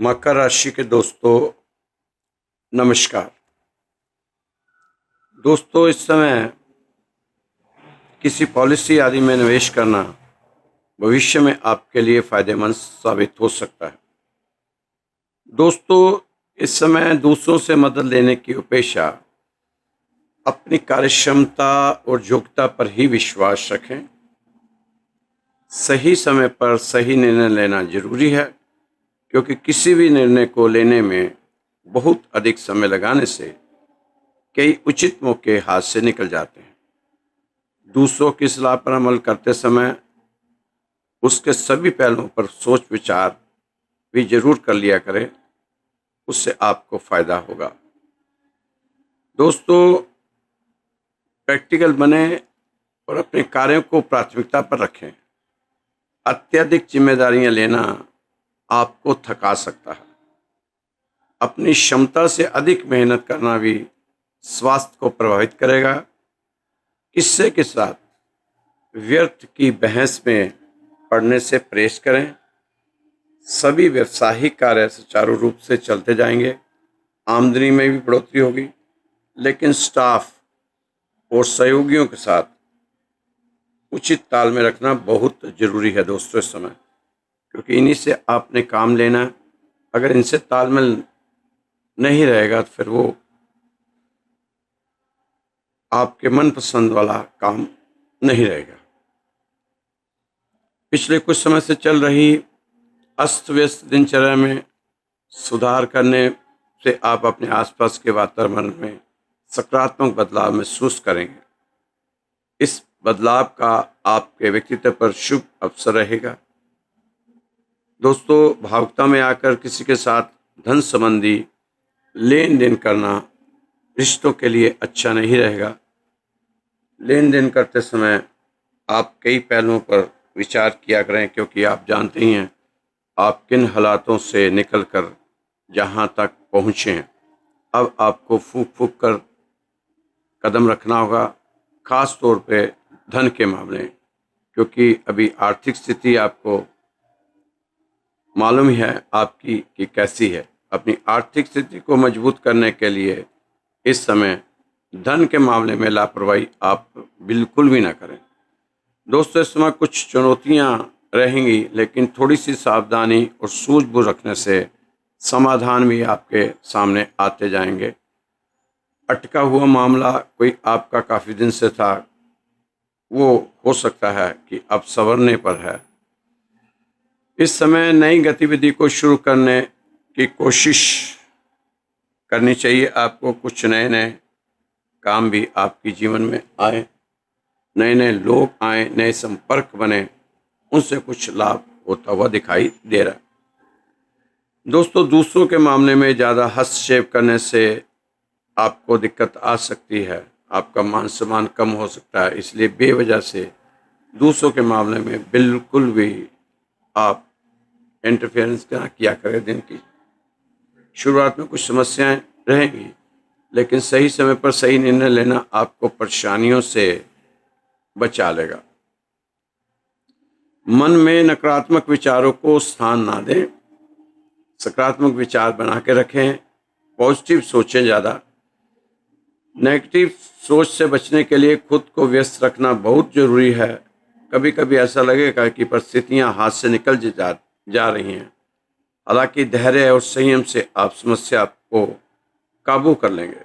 मकर राशि के दोस्तों, नमस्कार। दोस्तों, इस समय किसी पॉलिसी आदि में निवेश करना भविष्य में आपके लिए फायदेमंद साबित हो सकता है। दोस्तों, इस समय दूसरों से मदद लेने की अपेक्षा अपनी कार्यक्षमता और योग्यता पर ही विश्वास रखें। सही समय पर सही निर्णय लेना जरूरी है, क्योंकि किसी भी निर्णय को लेने में बहुत अधिक समय लगाने से कई उचित मौके हाथ से निकल जाते हैं। दूसरों की सलाह पर अमल करते समय उसके सभी पहलुओं पर सोच विचार भी जरूर कर लिया करें, उससे आपको फायदा होगा। दोस्तों, प्रैक्टिकल बने और अपने कार्यों को प्राथमिकता पर रखें। अत्यधिक जिम्मेदारियां लेना आपको थका सकता है। अपनी क्षमता से अधिक मेहनत करना भी स्वास्थ्य को प्रभावित करेगा। इससे के साथ व्यर्थ की बहस में पड़ने से परहेज करें। सभी व्यवसायिक कार्य सुचारू रूप से चलते जाएंगे। आमदनी में भी बढ़ोतरी होगी, लेकिन स्टाफ और सहयोगियों के साथ उचित तालमेल रखना बहुत जरूरी है दोस्तों इस समय, क्योंकि इन्हीं से आपने काम लेना है। अगर इनसे तालमेल नहीं रहेगा तो फिर वो आपके मनपसंद वाला काम नहीं रहेगा। पिछले कुछ समय से चल रही अस्त व्यस्त दिनचर्या में सुधार करने से आप अपने आसपास के वातावरण में सकारात्मक बदलाव महसूस करेंगे। इस बदलाव का आपके व्यक्तित्व पर शुभ अवसर रहेगा। दोस्तों, भावुकता में आकर किसी के साथ धन संबंधी लेन देन करना रिश्तों के लिए अच्छा नहीं रहेगा। लेन देन करते समय आप कई पहलुओं पर विचार किया करें, क्योंकि आप जानते ही हैं आप किन हालातों से निकलकर जहां तक पहुंचे हैं। अब आपको फूंक फूंक कर कदम रखना होगा, खास तौर पे धन के मामले में, क्योंकि अभी आर्थिक स्थिति आपको मालूम ही है आपकी कि कैसी है। अपनी आर्थिक स्थिति को मजबूत करने के लिए इस समय धन के मामले में लापरवाही आप बिल्कुल भी ना करें। दोस्तों, इस समय कुछ चुनौतियां रहेंगी, लेकिन थोड़ी सी सावधानी और सूझबूझ रखने से समाधान भी आपके सामने आते जाएंगे। अटका हुआ मामला कोई आपका काफ़ी दिन से था, वो हो सकता है कि अब संवरने पर है। इस समय नई गतिविधि को शुरू करने की कोशिश करनी चाहिए आपको। कुछ नए नए काम भी आपके जीवन में आए, नए नए लोग आए, नए संपर्क बने, उनसे कुछ लाभ होता हुआ दिखाई दे रहा है। दोस्तों, दूसरों के मामले में ज़्यादा हस्तक्षेप करने से आपको दिक्कत आ सकती है। आपका मान सम्मान कम हो सकता है, इसलिए बेवजह से दूसरों के मामले में बिल्कुल भी आप इंटरफेरेंस ना किया करें। दिन की शुरुआत में कुछ समस्याएं रहेंगी, लेकिन सही समय पर सही निर्णय लेना आपको परेशानियों से बचा लेगा। मन में नकारात्मक विचारों को स्थान ना दें, सकारात्मक विचार बना के रखें। पॉजिटिव सोचें ज़्यादा। नेगेटिव सोच से बचने के लिए खुद को व्यस्त रखना बहुत ज़रूरी है। कभी कभी ऐसा लगेगा कि परिस्थितियां हाथ से निकल जा रही हैं, हालांकि धैर्य और संयम से आप समस्या को काबू कर लेंगे।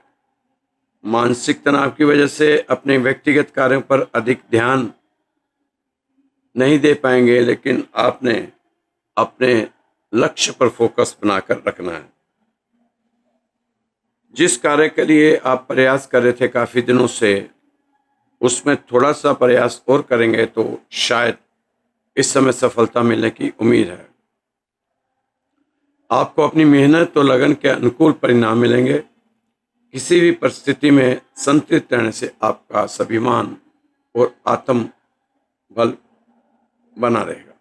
मानसिक तनाव की वजह से अपने व्यक्तिगत कार्यों पर अधिक ध्यान नहीं दे पाएंगे, लेकिन आपने अपने लक्ष्य पर फोकस बनाकर रखना है। जिस कार्य के लिए आप प्रयास कर रहे थे काफ़ी दिनों से, उसमें थोड़ा सा प्रयास और करेंगे तो शायद इस समय सफलता मिलने की उम्मीद है। आपको अपनी मेहनत और लगन के अनुकूल परिणाम मिलेंगे। किसी भी परिस्थिति में संतुलित रहने से आपका स्वाभिमान और आत्म बल बना रहेगा।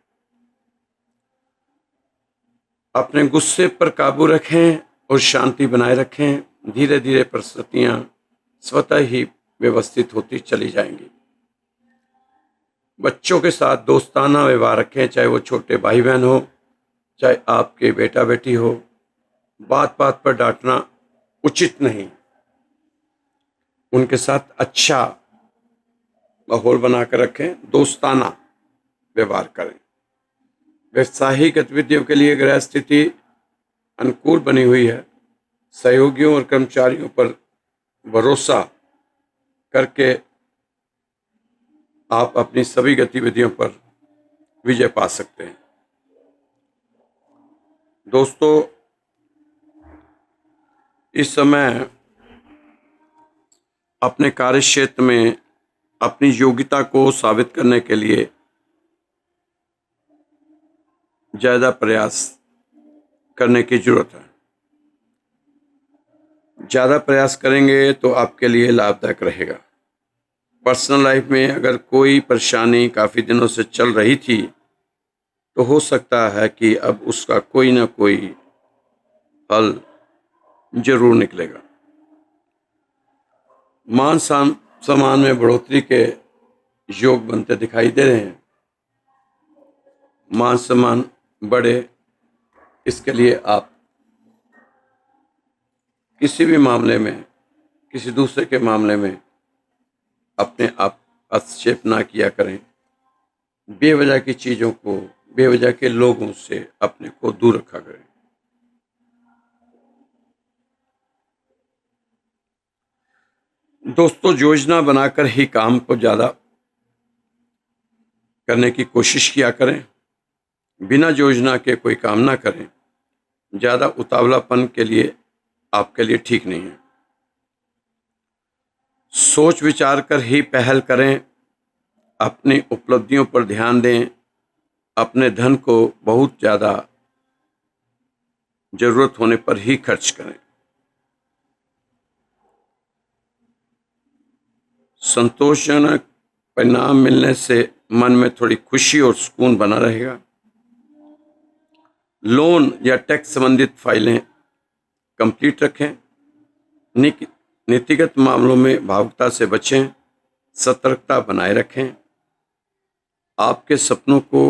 अपने गुस्से पर काबू रखें और शांति बनाए रखें। धीरे धीरे परिस्थितियां स्वतः ही व्यवस्थित होती चली जाएंगी। बच्चों के साथ दोस्ताना व्यवहार रखें, चाहे वो छोटे भाई बहन हो चाहे आपके बेटा बेटी हो, बात बात पर डांटना उचित नहीं। उनके साथ अच्छा माहौल बनाकर रखें, दोस्ताना व्यवहार करें। व्यवसायिक गतिविधियों के लिए ग्रह स्थिति अनुकूल बनी हुई है। सहयोगियों और कर्मचारियों पर भरोसा करके आप अपनी सभी गतिविधियों पर विजय पा सकते हैं। दोस्तों, इस समय अपने कार्य क्षेत्र में अपनी योग्यता को साबित करने के लिए ज़्यादा प्रयास करने की जरूरत है। ज़्यादा प्रयास करेंगे तो आपके लिए लाभदायक रहेगा। पर्सनल लाइफ में अगर कोई परेशानी काफ़ी दिनों से चल रही थी तो हो सकता है कि अब उसका कोई ना कोई हल जरूर निकलेगा। मान सम्मान में बढ़ोतरी के योग बनते दिखाई दे रहे हैं। मान सम्मान बढ़े, इसके लिए आप किसी भी मामले में, किसी दूसरे के मामले में अपने आप हस्तक्षेप ना किया करें। बेवजह की चीज़ों को, बेवजह के लोगों से अपने को दूर रखा करें। दोस्तों, योजना बनाकर ही काम को ज़्यादा करने की कोशिश किया करें। बिना योजना के कोई काम ना करें। ज़्यादा उतावलापन के लिए आपके लिए ठीक नहीं है। सोच विचार कर ही पहल करें। अपनी उपलब्धियों पर ध्यान दें। अपने धन को बहुत ज़्यादा ज़रूरत होने पर ही खर्च करें। संतोषजनक परिणाम मिलने से मन में थोड़ी खुशी और सुकून बना रहेगा। लोन या टैक्स संबंधित फाइलें कंप्लीट रखें। नीतिगत मामलों में भावुकता से बचें। सतर्कता बनाए रखें। आपके सपनों को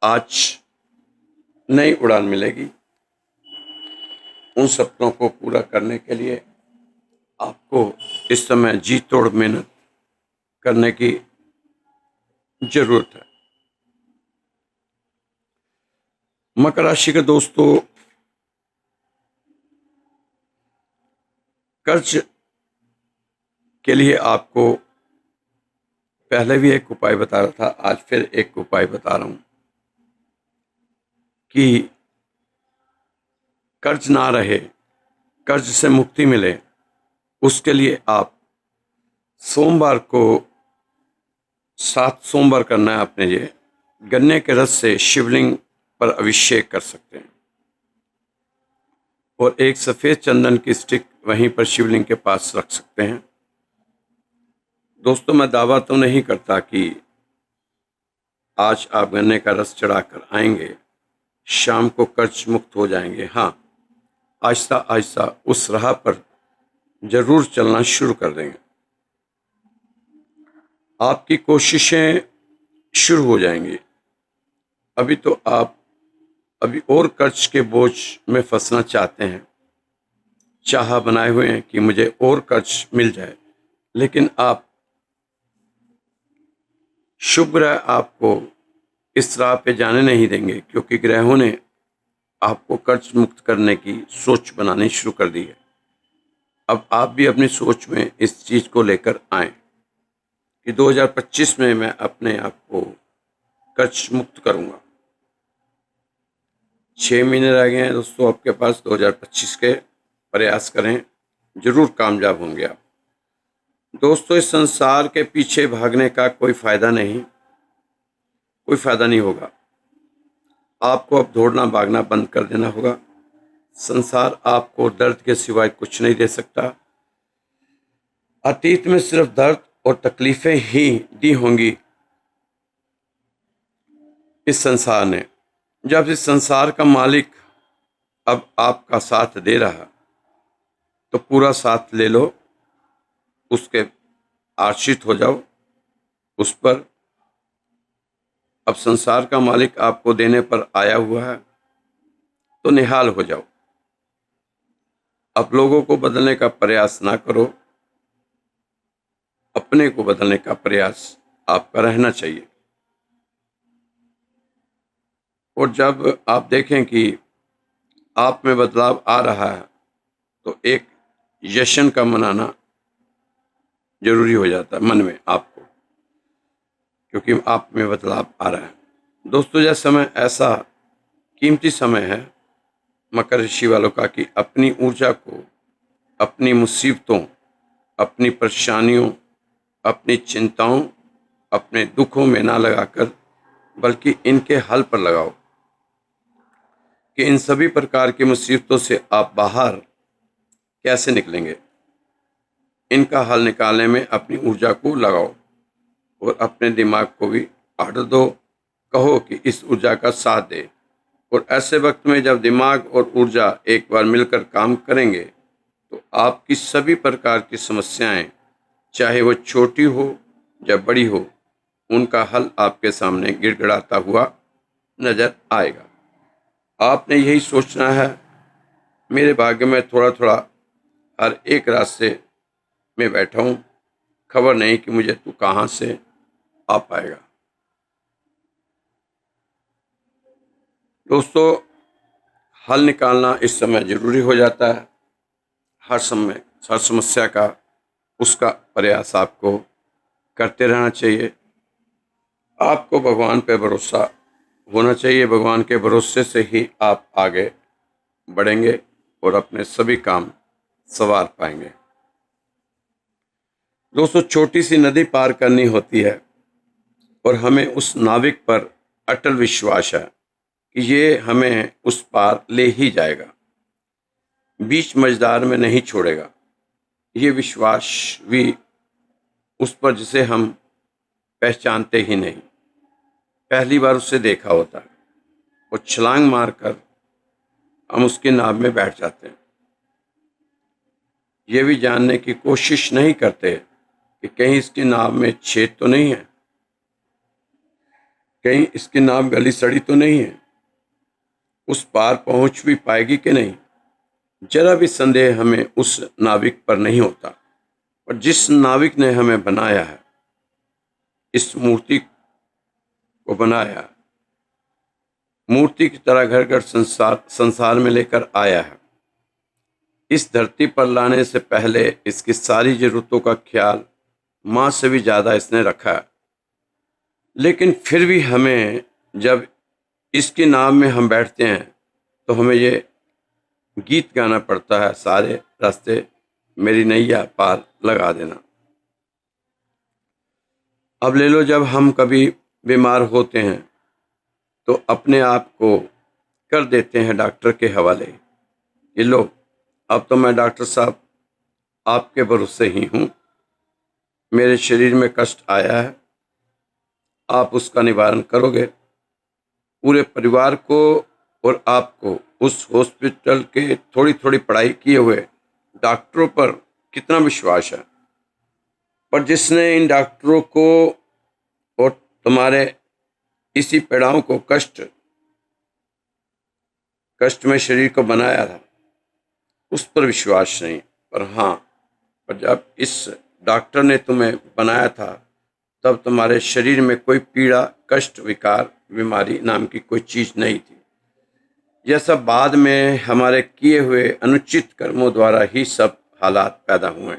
आज नई उड़ान मिलेगी। उन सपनों को पूरा करने के लिए आपको इस समय जी तोड़ मेहनत करने की जरूरत है। मकर राशि के दोस्तों, कर्ज के लिए आपको पहले भी एक उपाय बता रहा था, आज फिर एक उपाय बता रहा हूं कि कर्ज ना रहे, कर्ज से मुक्ति मिले। उसके लिए आप सोमवार को 7 सोमवार करना है अपने लिए। गन्ने के रस से शिवलिंग पर अभिषेक कर सकते हैं और एक सफ़ेद चंदन की स्टिक वहीं पर शिवलिंग के पास रख सकते हैं। दोस्तों, मैं दावा तो नहीं करता कि आज आप गन्ने का रस चढ़ाकर आएंगे, शाम को कर्ज मुक्त हो जाएंगे। हाँ, आहिस्ता आहिस्ता उस राह पर जरूर चलना शुरू कर देंगे। आपकी कोशिशें शुरू हो जाएंगी। अभी तो आप और कर्ज के बोझ में फंसना चाहते हैं, चाह बनाए हुए हैं कि मुझे और कर्ज मिल जाए, लेकिन आप शुभ ग्रह आपको इस राह पे जाने नहीं देंगे, क्योंकि ग्रहों ने आपको कर्ज मुक्त करने की सोच बनानी शुरू कर दी है। अब आप भी अपनी सोच में इस चीज को लेकर आए कि 2025 में मैं अपने आप को कर्ज मुक्त करूंगा। 6 महीने रह गए हैं दोस्तों आपके पास 2025 के। प्रयास करें, जरूर कामयाब होंगे आप। दोस्तों, इस संसार के पीछे भागने का कोई फायदा नहीं, कोई फायदा नहीं होगा। आपको अब दौड़ना भागना बंद कर देना होगा। संसार आपको दर्द के सिवाय कुछ नहीं दे सकता। अतीत में सिर्फ दर्द और तकलीफें ही दी होंगी इस संसार ने। जब इस संसार का मालिक अब आपका साथ दे रहा तो पूरा साथ ले लो, उसके आश्रित हो जाओ उस पर। अब संसार का मालिक आपको देने पर आया हुआ है। तो निहाल हो जाओ। अब लोगों को बदलने का प्रयास ना करो, अपने को बदलने का प्रयास आपका रहना चाहिए। और जब आप देखें कि आप में बदलाव आ रहा है तो एक जश्न का मनाना जरूरी हो जाता है मन में आपको, क्योंकि आप में बदलाव आ रहा है। दोस्तों, यह समय ऐसा कीमती समय है मकर राशि वालों का कि अपनी ऊर्जा को अपनी मुसीबतों, अपनी परेशानियों, अपनी चिंताओं, अपने दुखों में ना लगाकर बल्कि इनके हल पर लगाओ कि इन सभी प्रकार की मुसीबतों से आप बाहर कैसे निकलेंगे। इनका हल निकालने में अपनी ऊर्जा को लगाओ और अपने दिमाग को भी आर्डर दो, कहो कि इस ऊर्जा का साथ दे। और ऐसे वक्त में जब दिमाग और ऊर्जा एक बार मिलकर काम करेंगे तो आपकी सभी प्रकार की समस्याएं, चाहे वो छोटी हो या बड़ी हो, उनका हल आपके सामने गिड़गिड़ाता हुआ नजर आएगा। आपने यही सोचना है, मेरे भाग्य में थोड़ा थोड़ा हर एक रास्ते में बैठा हूँ, खबर नहीं कि मुझे तू कहाँ से आ पाएगा। दोस्तों, हल निकालना इस समय जरूरी हो जाता है। हर समय हर समस्या का उसका प्रयास आपको करते रहना चाहिए। आपको भगवान पे भरोसा होना चाहिए। भगवान के भरोसे से ही आप आगे बढ़ेंगे और अपने सभी काम संवार पाएंगे। दोस्तों, छोटी सी नदी पार करनी होती है और हमें उस नाविक पर अटल विश्वास है कि ये हमें उस पार ले ही जाएगा, बीच मझधार में नहीं छोड़ेगा। ये विश्वास भी उस पर जिसे हम पहचानते ही नहीं, पहली बार उससे देखा होता है, और छलांग मारकर हम उसके नाव में बैठ जाते हैं, ये भी जानने की कोशिश नहीं करते कि कहीं इसकी नाव में छेद तो नहीं है, कहीं इसकी नाव गली सड़ी तो नहीं है, उस पार पहुंच भी पाएगी कि नहीं। जरा भी संदेह हमें उस नाविक पर नहीं होता। और जिस नाविक ने हमें बनाया है, इस मूर्ति को बनाया, मूर्ति की तरह घर घर संसार में लेकर आया है, इस धरती पर लाने से पहले इसकी सारी जरूरतों का ख्याल माँ से भी ज़्यादा इसने रखा है। लेकिन फिर भी हमें जब इसके नाम में हम बैठते हैं तो हमें ये गीत गाना पड़ता है, सारे रास्ते मेरी नैया पार लगा देना। अब ले लो, जब हम कभी बीमार होते हैं तो अपने आप को कर देते हैं डॉक्टर के हवाले। ये लो, अब तो मैं डॉक्टर साहब आपके भरोसे ही हूँ, मेरे शरीर में कष्ट आया है, आप उसका निवारण करोगे। पूरे परिवार को और आपको उस हॉस्पिटल के थोड़ी थोड़ी पढ़ाई किए हुए डॉक्टरों पर कितना विश्वास है, पर जिसने इन डॉक्टरों को और तुम्हारे इसी पीड़ाओं को कष्ट में शरीर को बनाया था, उस पर विश्वास नहीं। पर हाँ, पर जब इस डॉक्टर ने तुम्हें बनाया था तब तुम्हारे शरीर में कोई पीड़ा, कष्ट, विकार, बीमारी नाम की कोई चीज नहीं थी। यह सब बाद में हमारे किए हुए अनुचित कर्मों द्वारा ही सब हालात पैदा हुए।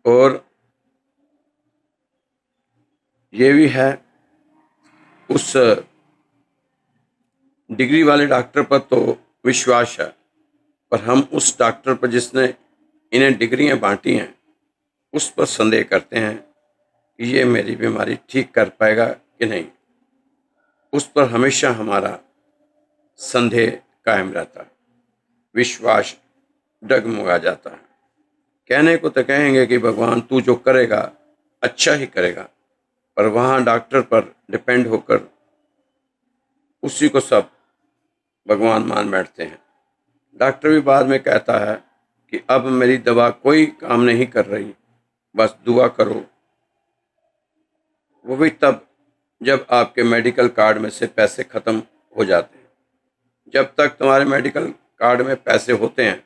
और ये भी है, उस डिग्री वाले डॉक्टर पर तो विश्वास है, पर हम उस डॉक्टर पर जिसने इन्हें डिग्रियां बांटी हैं उस पर संदेह करते हैं कि ये मेरी बीमारी ठीक कर पाएगा कि नहीं। उस पर हमेशा हमारा संदेह कायम रहता है, विश्वास डगमगा जाता है। कहने को तो कहेंगे कि भगवान तू जो करेगा अच्छा ही करेगा, पर वहाँ डॉक्टर पर डिपेंड होकर उसी को सब भगवान मान बैठते हैं। डॉक्टर भी बाद में कहता है कि अब मेरी दवा कोई काम नहीं कर रही, बस दुआ करो। वो भी तब जब आपके मेडिकल कार्ड में से पैसे खत्म हो जाते हैं। जब तक तुम्हारे मेडिकल कार्ड में पैसे होते हैं,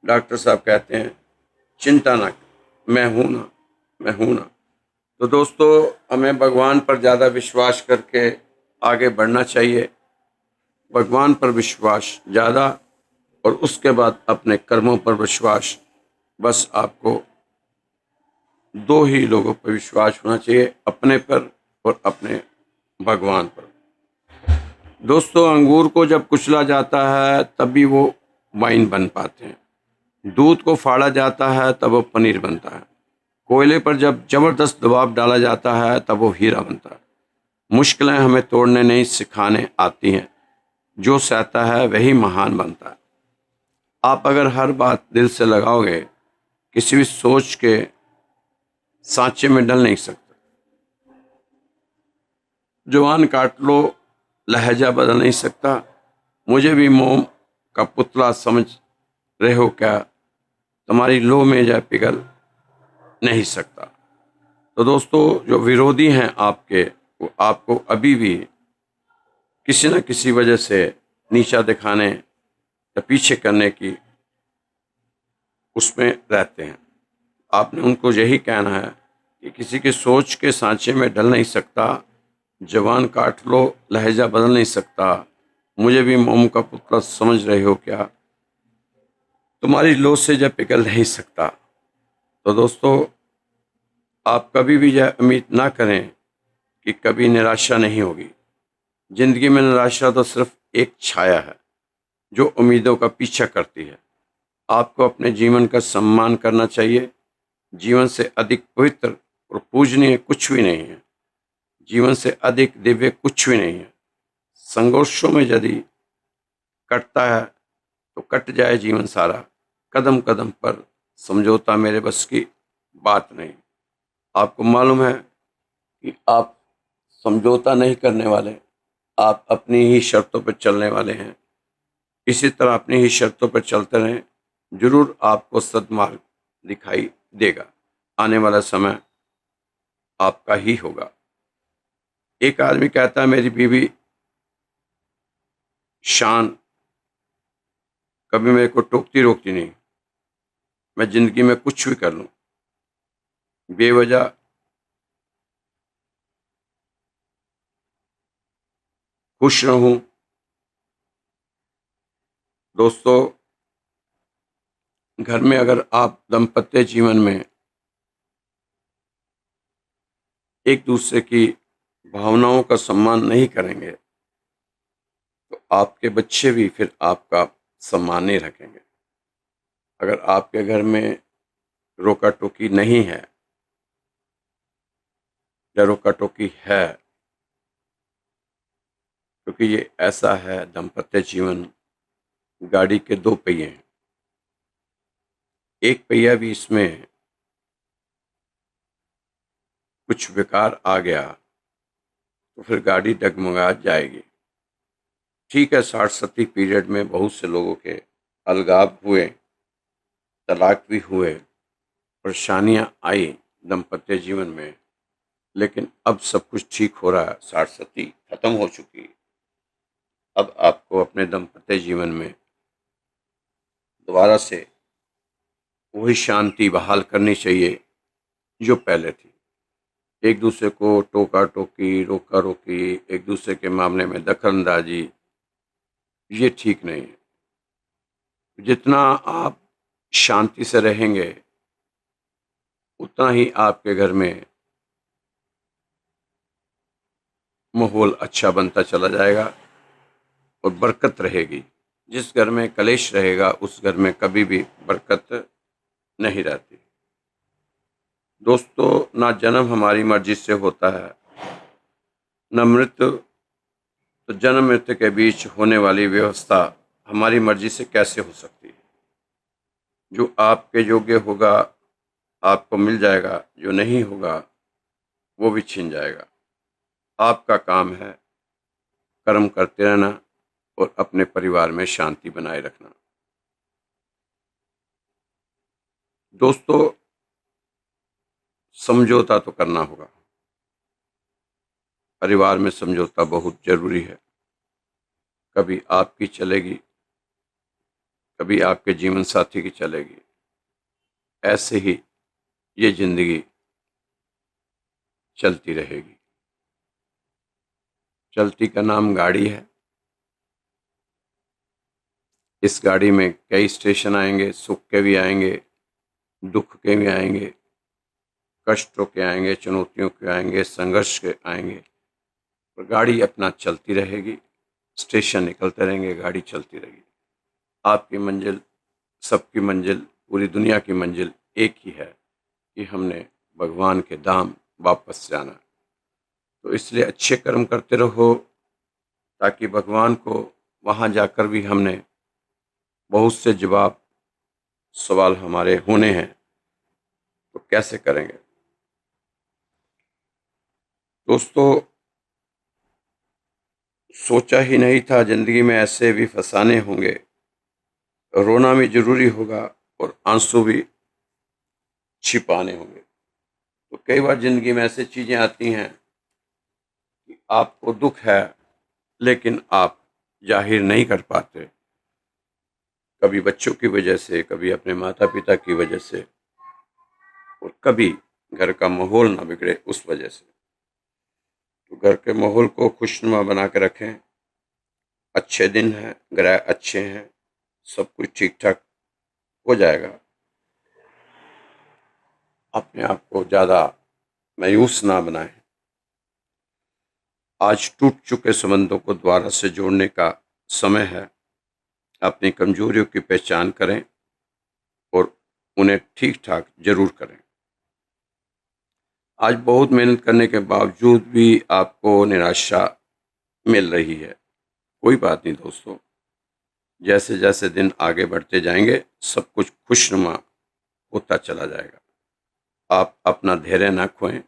डॉक्टर साहब कहते हैं चिंता ना कर, मैं हूं ना, मैं हूं ना। तो दोस्तों, हमें भगवान पर ज़्यादा विश्वास करके आगे बढ़ना चाहिए। भगवान पर विश्वास ज़्यादा, और उसके बाद अपने कर्मों पर विश्वास। बस आपको दो ही लोगों पर विश्वास होना चाहिए, अपने पर और अपने भगवान पर। दोस्तों, अंगूर को जब कुचला जाता है तभी वो वाइन बन पाते हैं। दूध को फाड़ा जाता है तब वो पनीर बनता है। कोयले पर जब जबरदस्त दबाव डाला जाता है तब वो हीरा बनता है। मुश्किलें हमें तोड़ने नहीं सिखाने आती हैं, जो सहता है वही महान बनता है। आप अगर हर बात दिल से लगाओगे, किसी भी सोच के सांचे में डल नहीं सकते। जुबान काट लो, लहजा बदल नहीं सकता। मुझे भी मोम का पुतला समझ रहे हो क्या? तुम्हारी लो में जा पिघल नहीं सकता। तो दोस्तों, जो विरोधी हैं आपके, वो आपको अभी भी किसी न किसी वजह से नीचा दिखाने या पीछे करने की उसमें रहते हैं। आपने उनको यही कहना है कि किसी की सोच के सांचे में ढल नहीं सकता। जवान काट लो, लहजा बदल नहीं सकता। मुझे भी मोम का पुतला समझ रहे हो क्या? तुम्हारी लो से जब पिघल नहीं सकता। तो दोस्तों, आप कभी भी यह उम्मीद ना करें कि कभी निराशा नहीं होगी। जिंदगी में निराशा तो सिर्फ एक छाया है जो उम्मीदों का पीछा करती है। आपको अपने जीवन का सम्मान करना चाहिए। जीवन से अधिक पवित्र और पूजनीय कुछ भी नहीं है। जीवन से अधिक दिव्य कुछ भी नहीं है। संघर्षों में यदि कटता है तो कट जाए जीवन सारा। कदम कदम पर समझौता मेरे बस की बात नहीं। आपको मालूम है कि आप समझौता नहीं करने वाले, आप अपनी ही शर्तों पर चलने वाले हैं। इसी तरह अपनी ही शर्तों पर चलते रहें, जरूर आपको सद्मार्ग दिखाई देगा। आने वाला समय आपका ही होगा। एक आदमी कहता है मेरी बीवी शान कभी मेरे को टोकती रोकती नहीं, मैं जिंदगी में कुछ भी कर लूं, बेवजह खुश रहूं। दोस्तों, घर में अगर आप दाम्पत्य जीवन में एक दूसरे की भावनाओं का सम्मान नहीं करेंगे तो आपके बच्चे भी फिर आपका सम्मान नहीं रखेंगे। अगर आपके घर में रोका टोकी नहीं है या रोका टोकी है, क्योंकि ये ऐसा है, दाम्पत्य जीवन गाड़ी के दो पहिए हैं। एक पहिया भी इसमें कुछ विकार आ गया तो फिर गाड़ी डगमगा जाएगी। ठीक है, 60 पीरियड में बहुत से लोगों के अलगाव हुए, तलाक भी हुए, परेशानियां आई दाम्पत्य जीवन में, लेकिन अब सब कुछ ठीक हो रहा है। 60 खत्म हो चुकी। अब आपको अपने दाम्पत्य जीवन में दोबारा से वही शांति बहाल करनी चाहिए जो पहले थी। एक दूसरे को टोका टोकी, रोका रोकी, एक दूसरे के मामले में दखलंदाजी, ये ठीक नहीं है। जितना आप शांति से रहेंगे उतना ही आपके घर में माहौल अच्छा बनता चला जाएगा और बरकत रहेगी। जिस घर में कलेश रहेगा उस घर में कभी भी बरकत नहीं रहती। दोस्तों, ना जन्म हमारी मर्जी से होता है, न मृत्यु। तो जन्म मृत्यु के बीच होने वाली व्यवस्था हमारी मर्जी से कैसे हो सकती है? जो आपके योग्य होगा आपको मिल जाएगा, जो नहीं होगा वो भी छिन जाएगा। आपका काम है कर्म करते रहना और अपने परिवार में शांति बनाए रखना। दोस्तों, समझौता तो करना होगा। परिवार में समझौता बहुत जरूरी है। कभी आपकी चलेगी, कभी आपके जीवन साथी की चलेगी। ऐसे ही ये जिंदगी चलती रहेगी। चलती का नाम गाड़ी है। इस गाड़ी में कई स्टेशन आएंगे, सुख के भी आएंगे, दुख के भी आएंगे, कष्टों के आएंगे, चुनौतियों के आएंगे, संघर्ष के आएंगे, पर गाड़ी अपना चलती रहेगी। स्टेशन निकलते रहेंगे, गाड़ी चलती रहेगी। आपकी मंजिल, सबकी मंजिल, पूरी दुनिया की मंजिल एक ही है कि हमने भगवान के धाम वापस जाना। तो इसलिए अच्छे कर्म करते रहो, ताकि भगवान को वहाँ जाकर भी हमने बहुत से जवाब सवाल हमारे होने हैं, तो कैसे करेंगे। दोस्तों, सोचा ही नहीं था जिंदगी में ऐसे भी फसाने होंगे। रोना भी जरूरी होगा और आंसू भी छिपाने होंगे। तो कई बार जिंदगी में ऐसे चीजें आती हैं कि आपको दुख है, लेकिन आप जाहिर नहीं कर पाते। कभी बच्चों की वजह से, कभी अपने माता पिता की वजह से, और कभी घर का माहौल ना बिगड़े उस वजह से। तो घर के माहौल को खुशनुमा बना के रखें। अच्छे दिन हैं, ग्रह अच्छे हैं, सब कुछ ठीक ठाक हो जाएगा। अपने आप को ज़्यादा मायूस ना बनाएं। आज टूट चुके संबंधों को दोबारा से जोड़ने का समय है। अपनी कमजोरियों की पहचान करें और उन्हें ठीक ठाक जरूर करें। आज बहुत मेहनत करने के बावजूद भी आपको निराशा मिल रही है। कोई बात नहीं दोस्तों, जैसे जैसे दिन आगे बढ़ते जाएंगे सब कुछ खुशनुमा होता चला जाएगा। आप अपना धैर्य ना खोएं।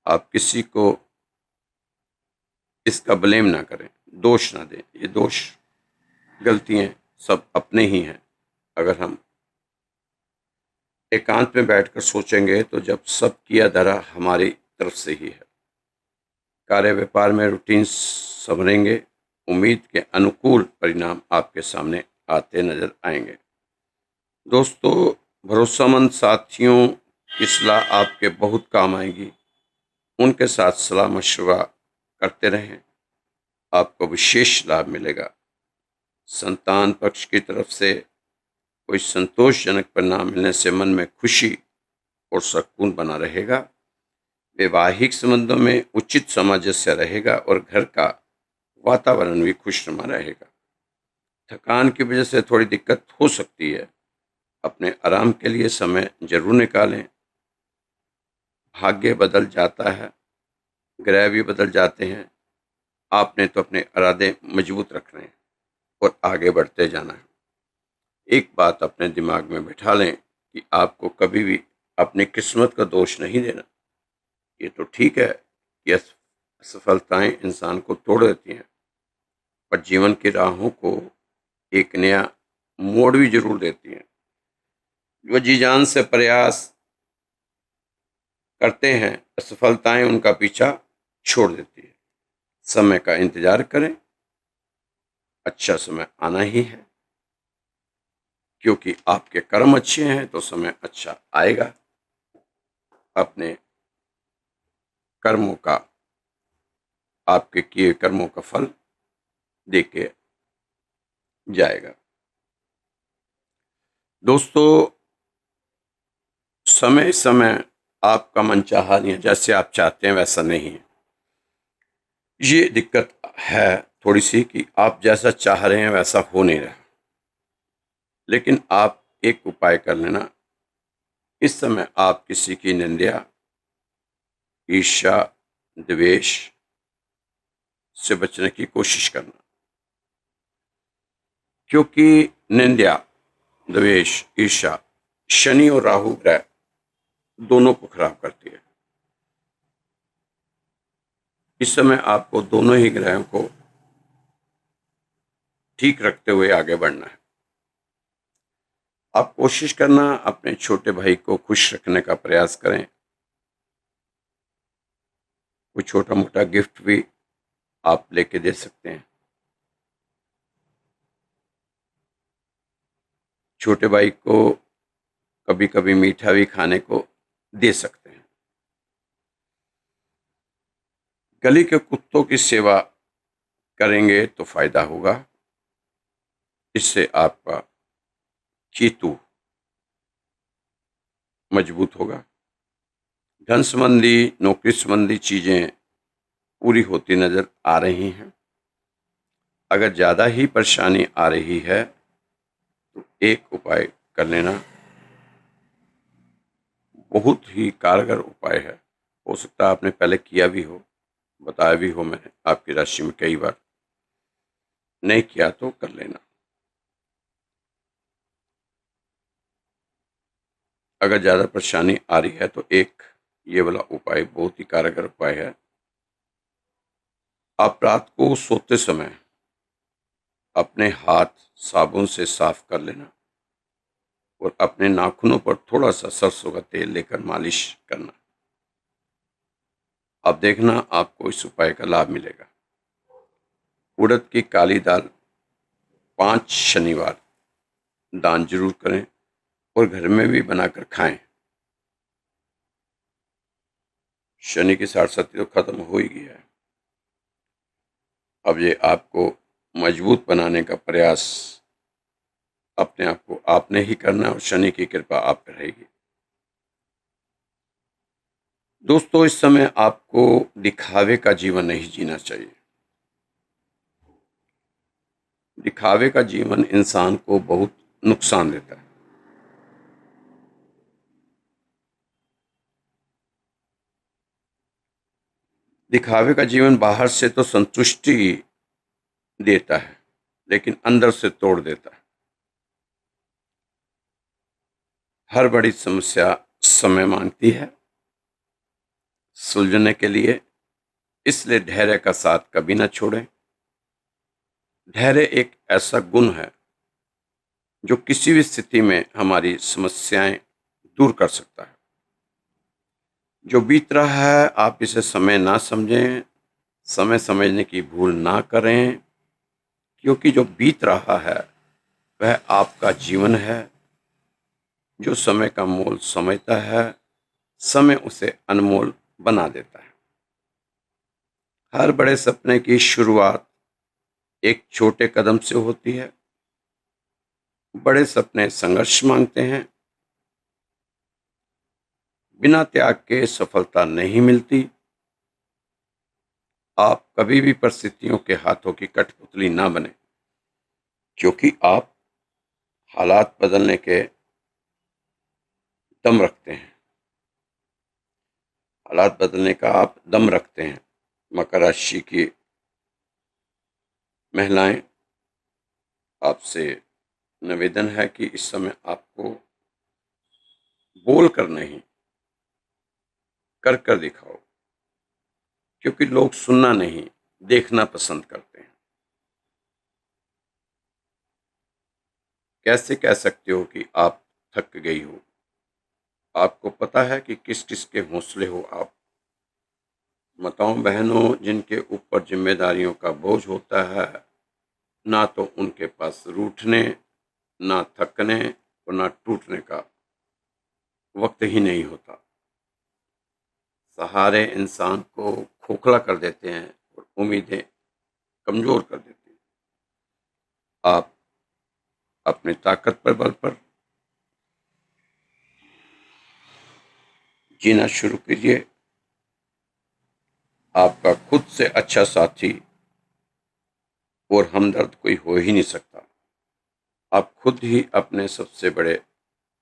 आप किसी को इसका ब्लेम ना करें, दोष ना दें। ये दोष, गलतियां सब अपने ही हैं। अगर हम एकांत में बैठकर सोचेंगे तो जब सब किया धरा हमारी तरफ से ही है। कार्य व्यापार में रूटीन संभरेंगे। उम्मीद के अनुकूल परिणाम आपके सामने आते नजर आएंगे। दोस्तों, भरोसेमंद साथियों की सलाह आपके बहुत काम आएगी। उनके साथ सलाह मशवरा करते रहें, आपको विशेष लाभ मिलेगा। संतान पक्ष की तरफ से कोई संतोषजनक परिणाम मिलने से मन में खुशी और सुकून बना रहेगा। वैवाहिक संबंधों में उचित सामंजस्य रहेगा और घर का वातावरण भी खुशनुमा रहेगा। थकान की वजह से थोड़ी दिक्कत हो सकती है। अपने आराम के लिए समय जरूर निकालें। भाग्य बदल जाता है, ग्रह भी बदल जाते हैं। आपने तो अपने इरादे मजबूत रखने हैं और आगे बढ़ते जाना है। एक बात अपने दिमाग में बिठा लें कि आपको कभी भी अपनी किस्मत का दोष नहीं देना। ये तो ठीक है कि असफलताएं इंसान को तोड़ देती हैं, पर जीवन की राहों को एक नया मोड़ भी जरूर देती हैं। जो जी जान से प्रयास करते हैं, असफलताएं उनका पीछा छोड़ देती है। समय का इंतजार करें, अच्छा समय आना ही है। क्योंकि आपके कर्म अच्छे हैं तो समय अच्छा आएगा। अपने कर्मों का, आपके किए कर्मों का फल देके जाएगा। दोस्तों, समय समय आपका मनचाहा नहीं है, जैसे आप चाहते हैं वैसा नहीं है। ये दिक्कत है थोड़ी सी कि आप जैसा चाह रहे हैं वैसा हो नहीं रहा। लेकिन आप एक उपाय कर लेना। इस समय आप किसी की निंदा, ईर्ष्या, द्वेष से बचने की कोशिश करना। क्योंकि निंदा, द्वेष, ईर्ष्या शनि और राहु ग्रह दोनों को खराब करती है। इस समय आपको दोनों ही ग्रहों को ठीक रखते हुए आगे बढ़ना है। आप कोशिश करना अपने छोटे भाई को खुश रखने का प्रयास करें। कोई छोटा मोटा गिफ्ट भी आप लेके दे सकते हैं। छोटे भाई को कभी कभी मीठा भी खाने को दे सकते हैं। गली के कुत्तों की सेवा करेंगे तो फायदा होगा। इससे आपका चेतु मजबूत होगा। धन संबंधी, नौकरी संबंधी चीजें पूरी होती नजर आ रही हैं। अगर ज्यादा ही परेशानी आ रही है तो एक उपाय कर लेना, बहुत ही कारगर उपाय है। हो सकता है आपने पहले किया भी हो, बताया भी हो मैंने आपकी राशि में कई बार। नहीं किया तो कर लेना। अगर ज्यादा परेशानी आ रही है तो एक ये वाला उपाय बहुत ही कारगर उपाय है। आप रात को सोते समय अपने हाथ साबुन से साफ कर लेना और अपने नाखूनों पर थोड़ा सा सरसों का तेल लेकर मालिश करना। अब देखना आपको इस उपाय का लाभ मिलेगा। उड़द की काली दाल 5 शनिवार दान जरूर करें और घर में भी बनाकर खाएं। शनि की साढ़े तो खत्म हो ही गया है। अब ये आपको मजबूत बनाने का प्रयास अपने आप को आपने ही करना है और शनि की कृपा आप पर रहेगी। दोस्तों, इस समय आपको दिखावे का जीवन नहीं जीना चाहिए। दिखावे का जीवन इंसान को बहुत नुकसान देता है। दिखावे का जीवन बाहर से तो संतुष्टि देता है लेकिन अंदर से तोड़ देता है। हर बड़ी समस्या समय मांगती है सुलझने के लिए, इसलिए धैर्य का साथ कभी ना छोड़ें। धैर्य एक ऐसा गुण है जो किसी भी स्थिति में हमारी समस्याएं दूर कर सकता है। जो बीत रहा है आप इसे समय ना समझें, समय समझने की भूल ना करें, क्योंकि जो बीत रहा है वह आपका जीवन है। जो समय का मोल समझता है, समय उसे अनमोल बना देता है। हर बड़े सपने की शुरुआत एक छोटे कदम से होती है। बड़े सपने संघर्ष मांगते हैं। बिना त्याग के सफलता नहीं मिलती। आप कभी भी परिस्थितियों के हाथों की कठपुतली ना बने, क्योंकि आप हालात बदलने के दम रखते हैं। हालात बदलने का आप दम रखते हैं। मकर राशि की महिलाएं, आपसे निवेदन है कि इस समय आपको बोल कर नहीं, कर कर दिखाओ, क्योंकि लोग सुनना नहीं, देखना पसंद करते हैं। कैसे कह सकते हो कि आप थक गई हो? आपको पता है कि किस किस के हौसले हो आप? माताओं बहनों, जिनके ऊपर जिम्मेदारियों का बोझ होता है, ना तो उनके पास रूठने, ना थकने और ना टूटने का वक्त ही नहीं होता। सहारे इंसान को खोखला कर देते हैं और उम्मीदें कमजोर कर देती हैं। आप अपनी ताकत पर बल पर जीना शुरू कीजिए। आपका खुद से अच्छा साथी और हमदर्द कोई हो ही नहीं सकता। आप खुद ही अपने सबसे बड़े,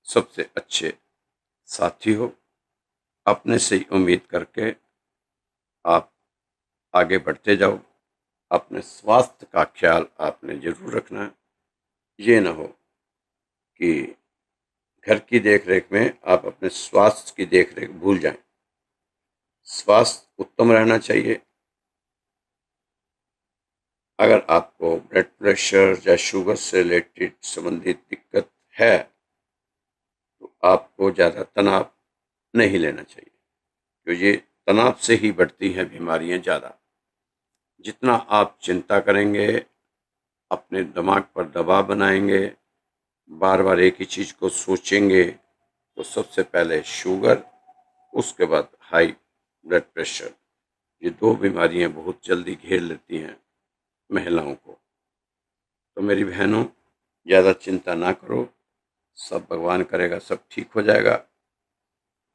सबसे अच्छे साथी हो। अपने से ही उम्मीद करके आप आगे बढ़ते जाओ। अपने स्वास्थ्य का ख्याल आपने जरूर रखना है। ये ना हो कि घर की देखरेख में आप अपने स्वास्थ्य की देखरेख भूल जाएं। स्वास्थ्य उत्तम रहना चाहिए। अगर आपको ब्लड प्रेशर या शुगर से रिलेटेड संबंधित दिक्कत है तो आपको ज़्यादा तनाव नहीं लेना चाहिए, क्योंकि ये तनाव से ही बढ़ती हैं बीमारियां ज़्यादा। जितना आप चिंता करेंगे, अपने दिमाग पर दबाव बनाएंगे, बार बार एक ही चीज़ को सोचेंगे तो सबसे पहले शुगर, उसके बाद हाई ब्लड प्रेशर, ये दो बीमारियां बहुत जल्दी घेर लेती हैं महिलाओं को। तो मेरी बहनों, ज़्यादा चिंता ना करो, सब भगवान करेगा सब ठीक हो जाएगा,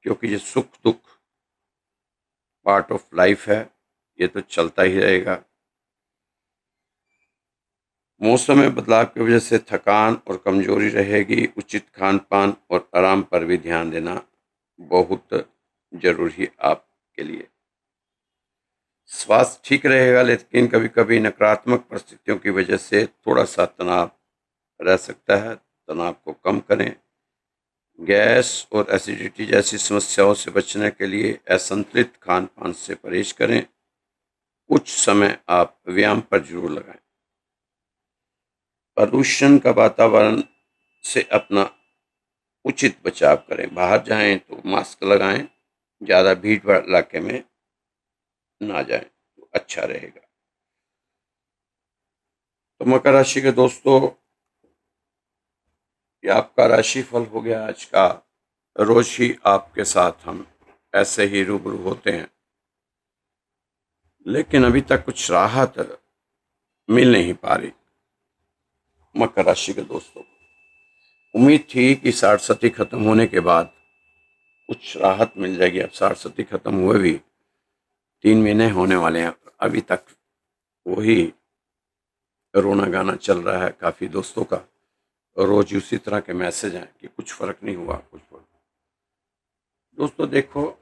क्योंकि ये सुख दुख पार्ट ऑफ लाइफ है, ये तो चलता ही रहेगा। मौसम में बदलाव की वजह से थकान और कमजोरी रहेगी। उचित खान पान और आराम पर भी ध्यान देना बहुत जरूरी है आपके लिए। स्वास्थ्य ठीक रहेगा, लेकिन कभी कभी नकारात्मक परिस्थितियों की वजह से थोड़ा सा तनाव रह सकता है। तनाव को कम करें। गैस और एसिडिटी जैसी समस्याओं से बचने के लिए असंतुलित खान पान से परहेज करें। कुछ समय आप व्यायाम पर जरूर लगाएं। प्रदूषण का वातावरण से अपना उचित बचाव करें। बाहर जाएं तो मास्क लगाएं, ज़्यादा भीड़ भाड़ इलाके में ना जाएं तो अच्छा रहेगा। तो मकर राशि के दोस्तों, ये आपका राशिफल हो गया आज का। रोज ही आपके साथ हम ऐसे ही रूबरू होते हैं, लेकिन अभी तक कुछ राहत मिल नहीं पा रही मकर राशि के दोस्तों। उम्मीद थी कि साढ़सती खत्म होने के बाद कुछ राहत मिल जाएगी। अब साढ़सती खत्म हुए भी 3 महीने होने वाले हैं, अभी तक वही रोना गाना चल रहा है काफ़ी दोस्तों का। रोज उसी तरह के मैसेज हैं कि कुछ फ़र्क नहीं हुआ, कुछ फर्क। दोस्तों देखो,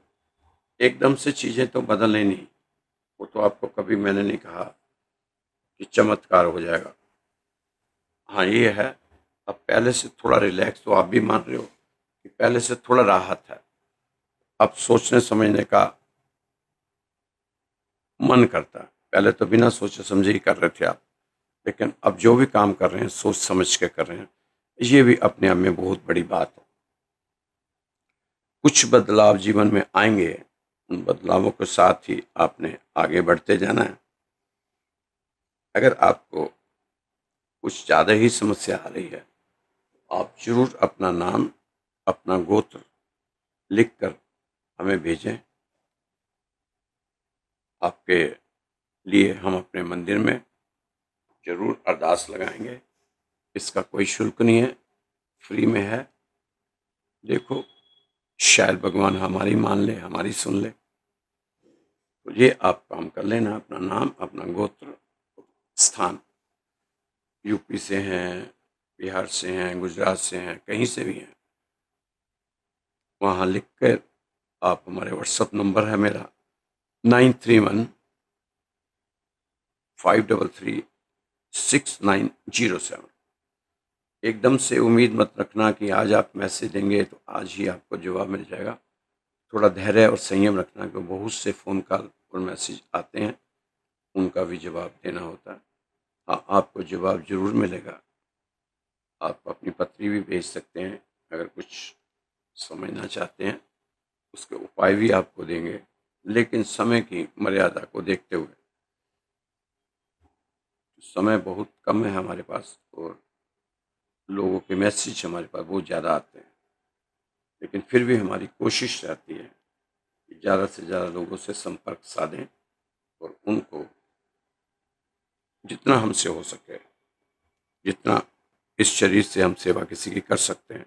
एकदम से चीज़ें तो बदलें नहीं। वो तो आपको कभी मैंने नहीं कहा कि चमत्कार हो जाएगा। हाँ ये है, अब पहले से थोड़ा रिलैक्स, तो आप भी मान रहे हो कि पहले से थोड़ा राहत है। अब सोचने समझने का मन करता है। पहले तो बिना सोचे समझे ही कर रहे थे आप, लेकिन अब जो भी काम कर रहे हैं सोच समझ के कर रहे हैं। ये भी अपने आप में बहुत बड़ी बात है। कुछ बदलाव जीवन में आएंगे, उन बदलावों के साथ ही आपने आगे बढ़ते जाना है। अगर आपको कुछ ज़्यादा ही समस्या आ रही है, आप जरूर अपना नाम, अपना गोत्र लिखकर हमें भेजें। आपके लिए हम अपने मंदिर में जरूर अरदास लगाएंगे। इसका कोई शुल्क नहीं है, फ्री में है। देखो, शायद भगवान हमारी मान ले, हमारी सुन ले। तो ये आप काम कर लेना, अपना नाम, अपना गोत्र, स्थान, यूपी से हैं, बिहार से हैं, गुजरात से हैं, कहीं से भी हैं, वहाँ लिख कर आप हमारे व्हाट्सअप नंबर है मेरा 9315336907। एकदम से उम्मीद मत रखना कि आज आप मैसेज देंगे तो आज ही आपको जवाब मिल जाएगा। थोड़ा धैर्य और संयम रखना, क्योंकि बहुत से फ़ोन कॉल और मैसेज आते हैं, उनका भी जवाब देना होता है। हाँ, आपको जवाब ज़रूर मिलेगा। आप अपनी पत्री भी भेज सकते हैं अगर कुछ समझना चाहते हैं, उसके उपाय भी आपको देंगे, लेकिन समय की मर्यादा को देखते हुए। समय बहुत कम है हमारे पास और लोगों के मैसेज हमारे पास बहुत ज़्यादा आते हैं, लेकिन फिर भी हमारी कोशिश रहती है कि ज़्यादा से ज़्यादा लोगों से संपर्क साधें और उनको जितना हमसे हो सके, जितना इस शरीर से हम सेवा किसी की कर सकते हैं,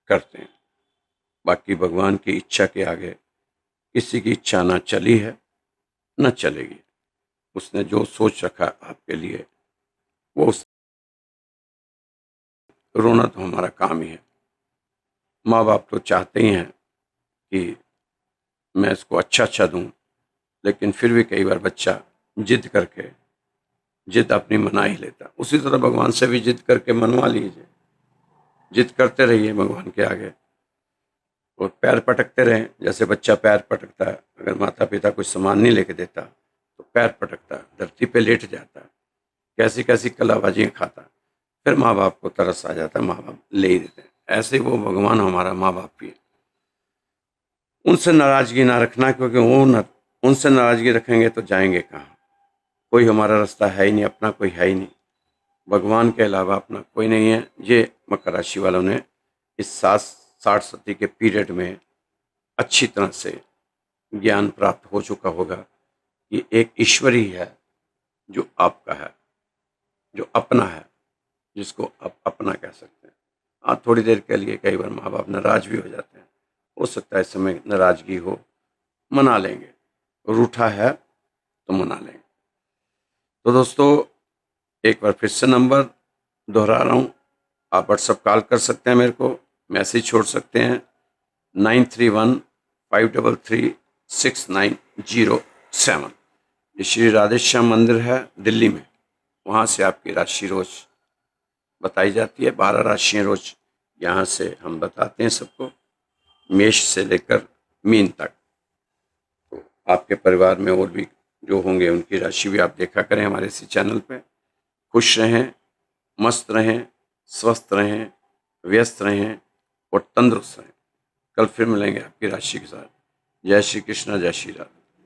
करते हैं। बाकी भगवान की इच्छा के आगे किसी की इच्छा ना चली है, न चलेगी। उसने जो सोच रखा आपके लिए, वो रोना तो हमारा काम ही है। माँ बाप तो चाहते ही हैं कि मैं इसको अच्छा दूं, लेकिन फिर भी कई बार बच्चा जिद अपनी मना ही लेता। उसी तरह भगवान से भी जिद करके मनवा लीजिए, जिद करते रहिए भगवान के आगे और पैर पटकते रहें। जैसे बच्चा पैर पटकता है, अगर माता पिता कुछ सामान नहीं लेके देता तो पैर पटकता है, धरती पे लेट जाता है, कैसी कैसी कलाबाजियाँ खाता है। फिर माँ बाप को तरस आ जाता है, माँ बाप ले ही देते हैं। ऐसे वो भगवान हमारा माँ बाप भी है। उनसे नाराजगी ना रखना, क्योंकि उनसे नाराजगी रखेंगे तो जाएंगे कहाँ। कोई हमारा रास्ता है ही नहीं, अपना कोई है ही नहीं। भगवान के अलावा अपना कोई नहीं है। ये मकर राशि वालों ने इस 60 के पीरियड में अच्छी तरह से ज्ञान प्राप्त हो चुका होगा कि एक ईश्वर ही है जो आपका है, जो अपना है, जिसको आप अपना कह सकते हैं। हाँ, थोड़ी देर के लिए कई बार माँ बाप नाराज भी हो जाते हैं, हो सकता है इस समय नाराजगी हो, मना लेंगे। रूठा है तो मना लेंगे। तो दोस्तों, एक बार फिर से नंबर दोहरा रहा हूँ, आप व्हाट्सअप कॉल कर सकते हैं, मेरे को मैसेज छोड़ सकते हैं 9315336907। ये श्री राधेश्याम मंदिर है दिल्ली में, वहाँ से आपकी राशि रोज बताई जाती है। 12 राशियाँ रोज यहाँ से हम बताते हैं सबको, मेष से लेकर मीन तक। तो आपके परिवार में और भी जो होंगे उनकी राशि भी आप देखा करें हमारे इसी चैनल पे। खुश रहें, मस्त रहें, स्वस्थ रहें, व्यस्त रहें और तंदुरुस्त रहें। कल फिर मिलेंगे आपकी राशि के साथ। जय श्री कृष्णा, जय श्री राधे।